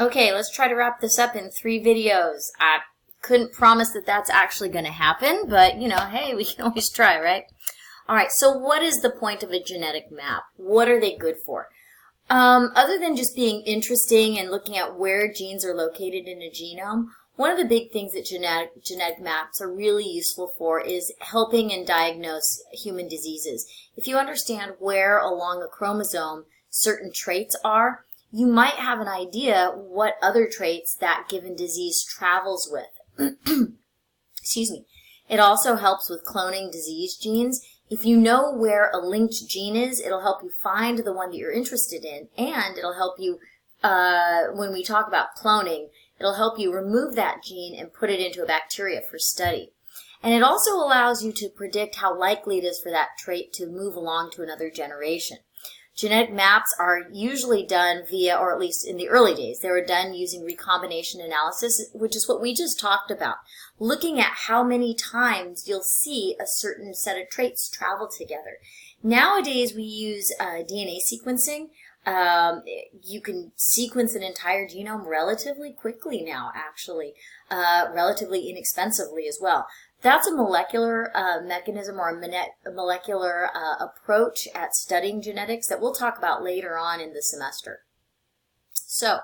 Okay, let's try to wrap this up in 3 videos. I couldn't promise that that's actually going to happen, but, you know, hey, we can always try, right? All right, so what is the point of a genetic map? What are they good for? Other than just being interesting and looking at where genes are located in a genome, one of the big things that genetic maps are really useful for is helping and diagnose human diseases. If you understand where along a chromosome certain traits are, you might have an idea what other traits that given disease travels with. Excuse me. It also helps with cloning disease genes. If you know where a linked gene is, it'll help you find the one that you're interested in, and it'll help you, when we talk about cloning, it'll help you remove that gene and put it into a bacteria for study. And it also allows you to predict how likely it is for that trait to move along to another generation. Genetic maps are usually done via, or at least in the early days, they were done using recombination analysis, which is what we just talked about. Looking at how many times you'll see a certain set of traits travel together. Nowadays, we use DNA sequencing. You can sequence an entire genome relatively quickly now, actually, relatively inexpensively as well. That's a molecular mechanism or a molecular approach at studying genetics that we'll talk about later on in the semester. So,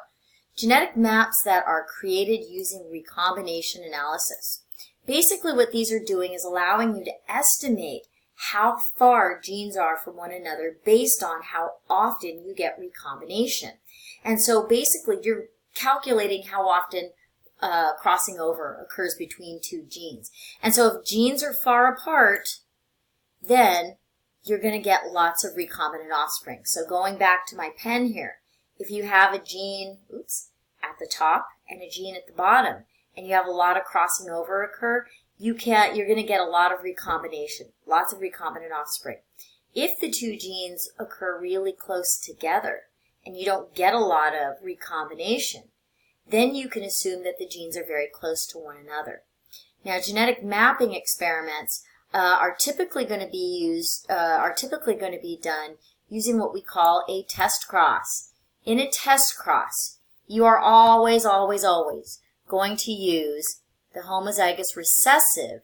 genetic maps that are created using recombination analysis. Basically what these are doing is allowing you to estimate how far genes are from one another based on how often you get recombination. And so basically you're calculating how often crossing over occurs between 2 genes. And so if genes are far apart, then you're going to get lots of recombinant offspring. So going back to my pen here, if you have a gene at the top and a gene at the bottom, and you have a lot of crossing over occur, you're going to get a lot of recombination, lots of recombinant offspring. If the 2 genes occur really close together and you don't get a lot of recombination, then you can assume that the genes are very close to one another. Now, genetic mapping experiments are typically going to be done using what we call a test cross. In a test cross, you are always going to use the homozygous recessive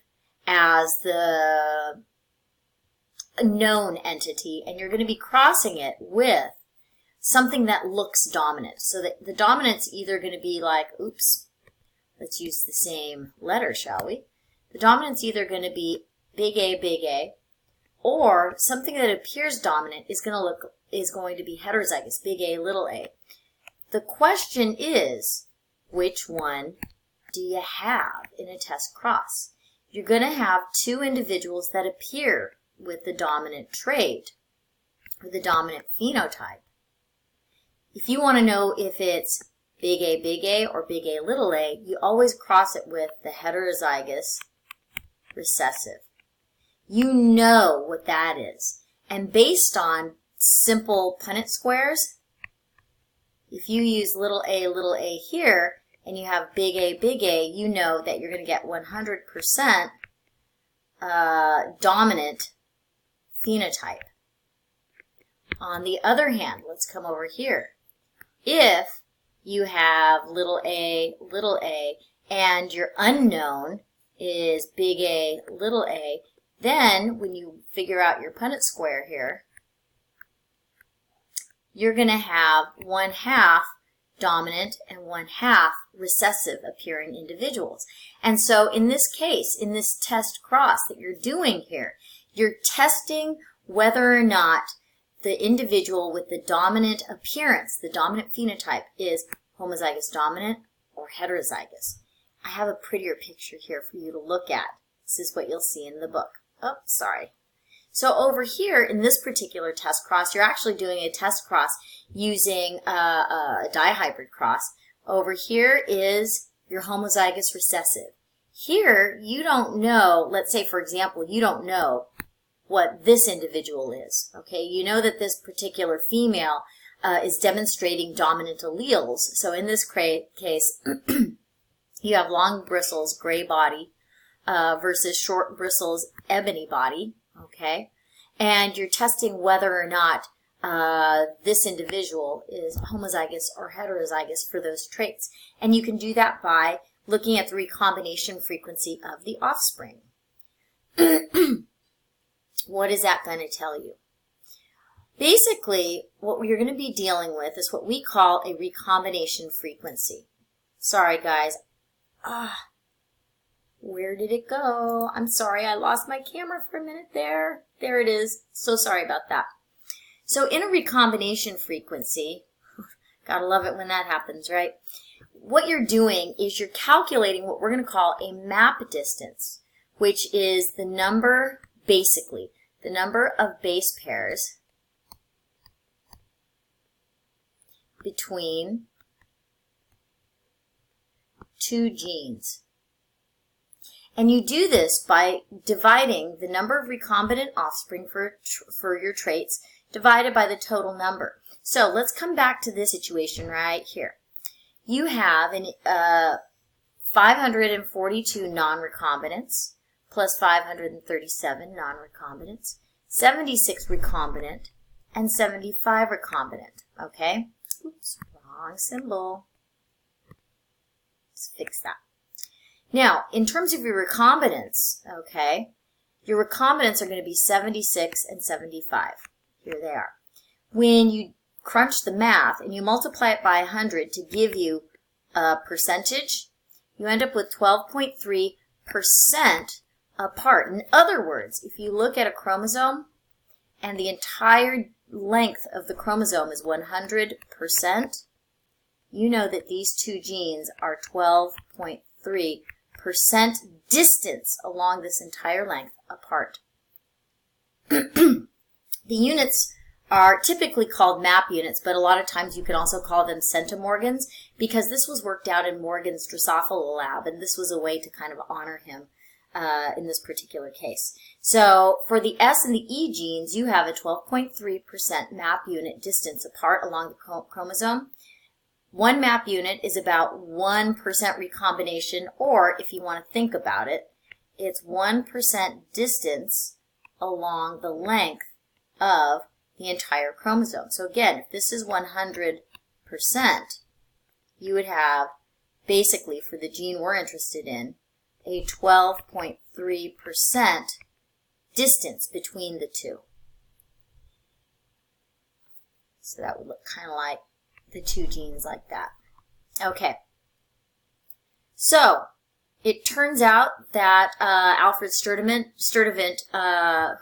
as the known entity, and you're going to be crossing it with something that looks dominant. So that the dominant's either going to be like, let's use the same letter, shall we? The dominant's either going to be big A, or something that appears dominant is going to be heterozygous, big A, little a. The question is, which one do you have in a test cross? You're going to have 2 individuals that appear with the dominant trait or the dominant phenotype. If you want to know if it's big A or big A, little a, you always cross it with the heterozygous recessive. You know what that is. And based on simple Punnett squares, if you use little a here, and you have big A, you know that you're going to get 100% dominant phenotype. On the other hand, let's come over here. If you have little a, and your unknown is big A, little a, then when you figure out your Punnett square here, you're going to have 1/2 dominant and 1/2 recessive appearing individuals. And so in this case, in this test cross that you're doing here, you're testing whether or not the individual with the dominant appearance, the dominant phenotype, is homozygous dominant or heterozygous. I have a prettier picture here for you to look at. This is what you'll see in the book. Oh, sorry. So over here in this particular test cross, you're actually doing a test cross using a dihybrid cross. Over here is your homozygous recessive. Here, you don't know, let's say for example, you don't know what this individual is, okay? You know that this particular female is demonstrating dominant alleles. So in this case, you have long bristles, gray body, versus short bristles, ebony body, okay? And you're testing whether or not this individual is homozygous or heterozygous for those traits. And you can do that by looking at the recombination frequency of the offspring. What is that going to tell you? Basically, what you're going to be dealing with is what we call a recombination frequency. Sorry, guys. Where did it go? I'm sorry, I lost my camera for a minute there. There it is. So sorry about that. So in a recombination frequency, gotta love it when that happens, right? What you're doing is you're calculating what we're going to call a map distance, which is the number, basically, the number of base pairs between two genes. And you do this by dividing the number of recombinant offspring for your traits divided by the total number. So let's come back to this situation right here. You have 542 non-recombinants plus 537 non-recombinants, 76 recombinant, and 75 recombinant. Okay? Oops, wrong symbol. Let's fix that. Now, in terms of your recombinants, okay, your recombinants are going to be 76 and 75. Here they are. When you crunch the math and you multiply it by 100 to give you a percentage, you end up with 12.3% apart. In other words, if you look at a chromosome and the entire length of the chromosome is 100%, you know that these two genes are 12.3% distance along this entire length apart. The units are typically called map units, but a lot of times you can also call them centimorgans because this was worked out in Morgan's Drosophila lab, and this was a way to kind of honor him in this particular case. So for the S and the E genes, you have a 12.3% map unit distance apart along the chromosome. One map unit is about 1% recombination, or if you want to think about it, it's 1% distance along the length of the entire chromosome. So again, if this is 100%, you would have, basically for the gene we're interested in, a 12.3% distance between the two. So that would look kind of like the two genes like that. Okay. So, it turns out that Alfred Sturtevant,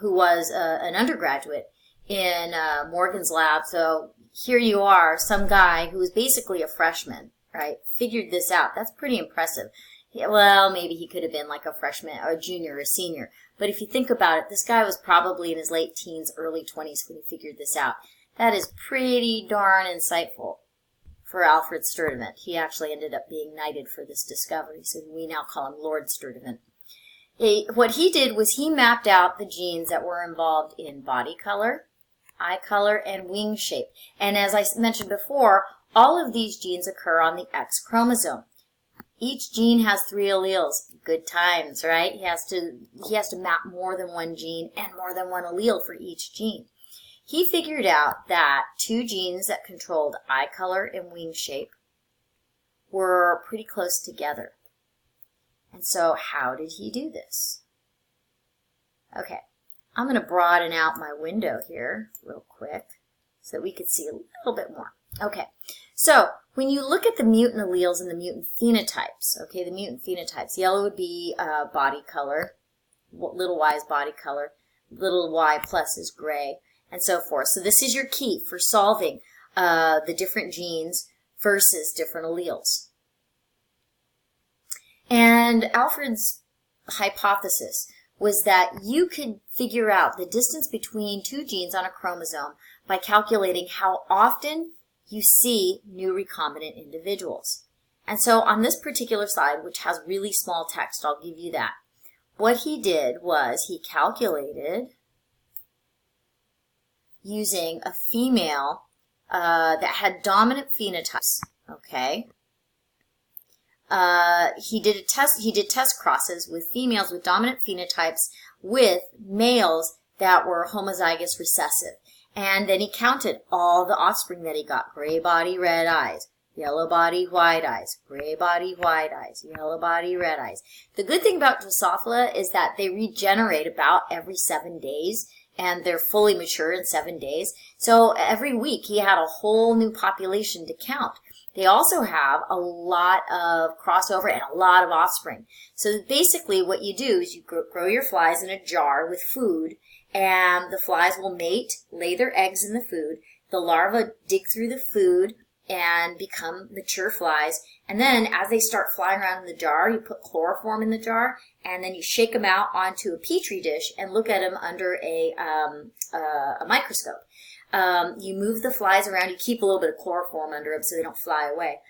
who was an undergraduate in Morgan's lab, so here you are, some guy who was basically a freshman, right, figured this out. That's pretty impressive. Well, maybe he could have been like a freshman, or a junior, or a senior. But if you think about it, this guy was probably in his late teens, early 20s when he figured this out. That is pretty darn insightful for Alfred Sturtevant. He actually ended up being knighted for this discovery, so we now call him Lord Sturtevant. What he did was he mapped out the genes that were involved in body color, eye color, and wing shape. And as I mentioned before, all of these genes occur on the X chromosome. Each gene has 3 alleles. Good times, right? He has to map more than one gene and more than one allele for each gene. He figured out that 2 genes that controlled eye color and wing shape were pretty close together. And so how did he do this? Okay, I'm going to broaden out my window here real quick so that we could see a little bit more. Okay, so when you look at the mutant alleles and the mutant phenotypes, okay, the mutant phenotypes, yellow would be body color, little y is body color, little y plus is gray, and so forth. So this is your key for solving the different genes versus different alleles. And Alfred's hypothesis was that you could figure out the distance between 2 genes on a chromosome by calculating how often you see new recombinant individuals. And so on this particular slide, which has really small text, I'll give you that. What he did was he calculated using a female that had dominant phenotypes, okay? He did test crosses with females with dominant phenotypes with males that were homozygous recessive. And then he counted all the offspring that he got. Gray body, red eyes. Yellow body, white eyes. Gray body, white eyes. Yellow body, red eyes. The good thing about Drosophila is that they regenerate about every 7 days, and they're fully mature in 7 days. So every week he had a whole new population to count. They also have a lot of crossover and a lot of offspring. So basically what you do is you grow your flies in a jar with food, and the flies will mate, lay their eggs in the food. The larvae dig through the food and become mature flies. And then as they start flying around in the jar, you put chloroform in the jar, and then you shake them out onto a petri dish and look at them under a microscope. You move the flies around. You keep a little bit of chloroform under them so they don't fly away.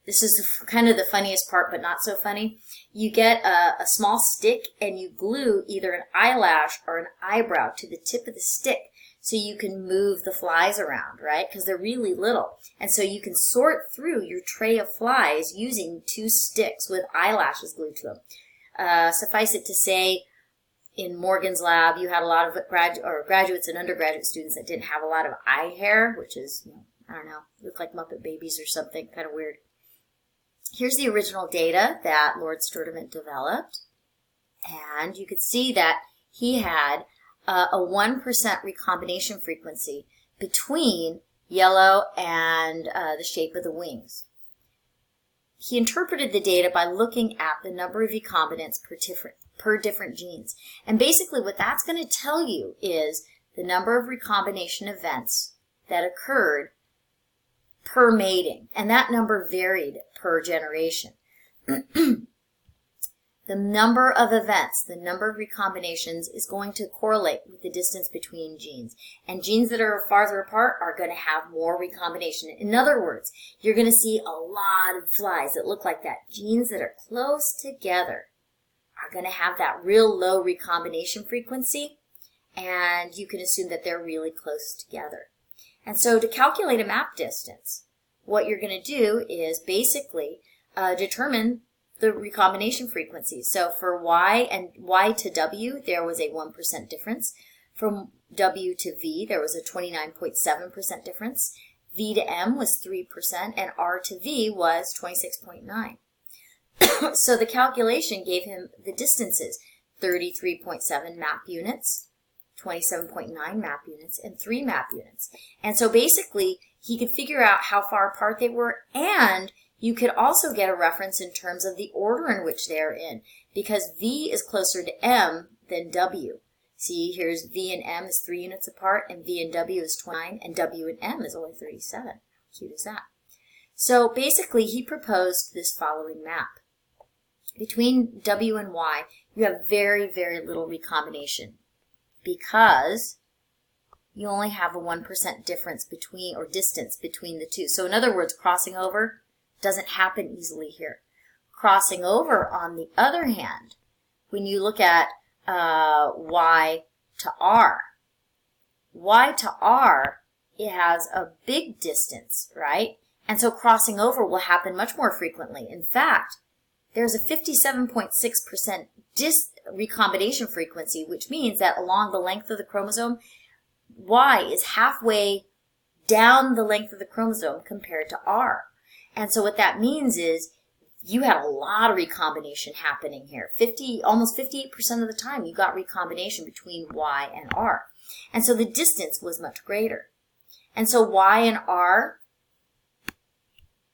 This is kind of the funniest part, but not so funny. You get a small stick and you glue either an eyelash or an eyebrow to the tip of the stick so you can move the flies around, right? Because they're really little. And so you can sort through your tray of flies using 2 sticks with eyelashes glued to them. Suffice it to say, in Morgan's lab, you had a lot of graduates and undergraduate students that didn't have a lot of eye hair, which is, I don't know, look like Muppet Babies or something, kind of weird. Here's the original data that Lord Sturtevant developed, and you could see that he had a 1% recombination frequency between yellow and the shape of the wings. He interpreted the data by looking at the number of recombinants per different genes. And basically what that's going to tell you is the number of recombination events that occurred per mating. And that number varied per generation. The number of events, the number of recombinations is going to correlate with the distance between genes. And genes that are farther apart are going to have more recombination. In other words, you're going to see a lot of flies that look like that. Genes that are close together are going to have that real low recombination frequency, and you can assume that they're really close together. And so to calculate a map distance, what you're going to do is basically determine the recombination frequency. So for Y and Y to W, there was a 1% difference. From W to V, there was a 29.7% difference. V to M was 3%, and R to V was 26.9%. So the calculation gave him the distances: 33.7 map units, 27.9 map units, and 3 map units. And so basically, he could figure out how far apart they were, and you could also get a reference in terms of the order in which they are in, because V is closer to M than W. See, here's V and M is 3 units apart, and V and W is 29, and W and M is only 37. How cute is that? So basically, he proposed this following map. Between W and Y, you have very, very little recombination because you only have a 1% difference between, or distance between the two. So in other words, crossing over doesn't happen easily here. Crossing over, on the other hand, when you look at Y to R, Y to R, it has a big distance, right? And so crossing over will happen much more frequently. In fact, there's a 57.6% recombination frequency, which means that along the length of the chromosome, Y is halfway down the length of the chromosome compared to R. And so what that means is you had a lot of recombination happening here. Almost 58% of the time you got recombination between Y and R. And so the distance was much greater. And so Y and R,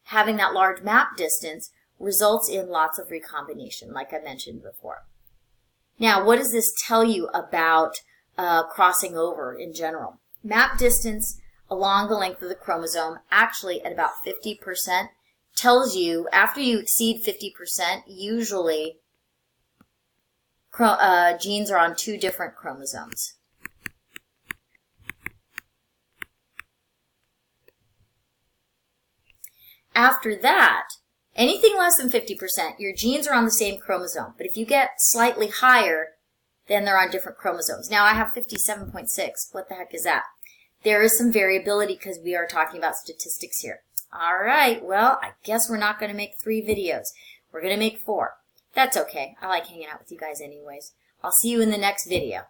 having that large map distance, results in lots of recombination, like I mentioned before. Now, what does this tell you about crossing over in general? Map distance along the length of the chromosome, actually at about 50%, tells you after you exceed 50%, usually genes are on 2 different chromosomes. After that, anything less than 50%, your genes are on the same chromosome. But if you get slightly higher, then they're on different chromosomes. Now, I have 57.6. What the heck is that? There is some variability because we are talking about statistics here. All right, well, I guess we're not going to make 3 videos. We're going to make 4. That's okay. I like hanging out with you guys anyways. I'll see you in the next video.